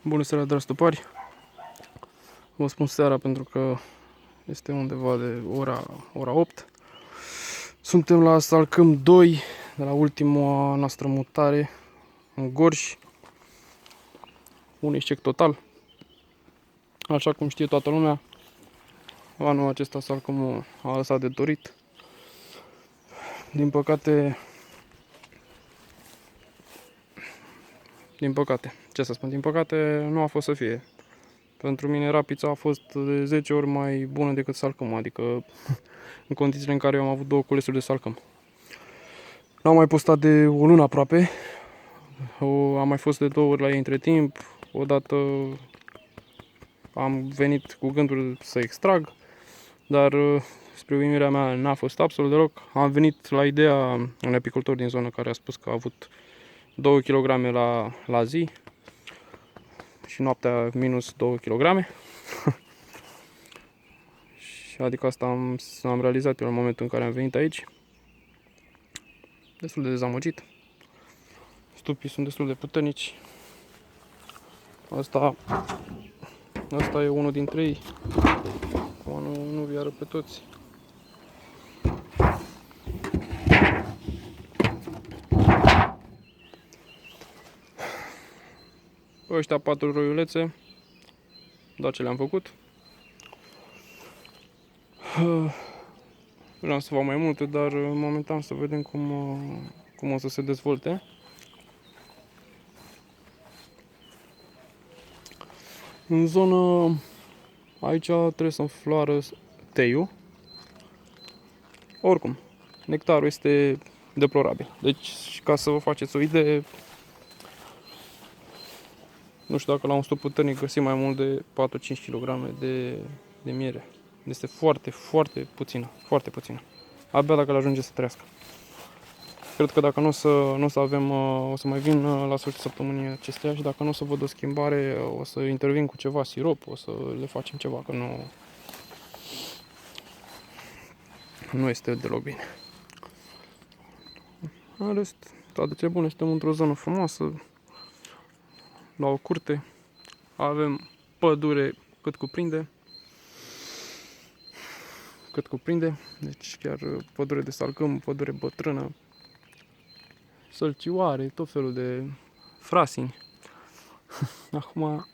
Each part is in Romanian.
Bună seara, dragi topari! Vă spun seara pentru că este undeva de ora 8. Suntem la Salcâm 2, de la ultima noastră mutare în Gorj. Un eșec total. Așa cum știe toată lumea, anul acesta Salcâmul a lăsat de dorit. Din păcate, ce să spun, din păcate nu a fost să fie. Pentru mine Rapița a fost de 10 ori mai bună decât Salcâm, adică în condițiile în care eu am avut două culesuri de Salcâm. N-am mai postat de o lună aproape. Am mai fost de 2 ori la ei între timp. Odată am venit cu gândul să extrag, dar spre uimirea mea n-a fost absolut deloc. Am venit la ideea unui apicultor din zonă care a spus că a avut 2 kg la zi și noaptea minus 2 kg. Adică asta am realizat eu în momentul în care am venit aici. Destul de dezamăgit. Stupii sunt destul de puternici. Asta e unul dintre ei. Nu vi arăt pe toți. Ăștia 4 roiulețe, da, ce le-am făcut. Vreau să fac mai multe, dar momentan să vedem cum o să se dezvolte. În zonă, aici trebuie să înfloară teiul. Oricum, nectarul este deplorabil. Deci, ca să vă faceți o idee, nu știu dacă la un stup puternic găsim mai mult de 4-5 kg de miere. Este foarte, foarte puțină. Foarte puțină. Abia dacă le ajunge să trăiască. Cred că dacă nu o să avem, o să mai vin la sfârșitul săptămânii acesteia și dacă nu o să văd o schimbare, o să intervin cu ceva sirop, o să le facem ceva, că nu este deloc bine. În rest, toate ce bune, suntem într-o zonă frumoasă, la o curte, avem pădure cât cuprinde, deci chiar pădure de salcâm, pădure bătrână, sălcioare, tot felul de frasini. Acum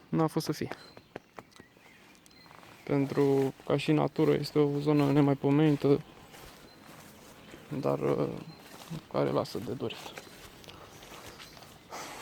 n-a fost să fie. Pentru ca și natură este o zonă nemaipomenită, dar care lasă de dorit.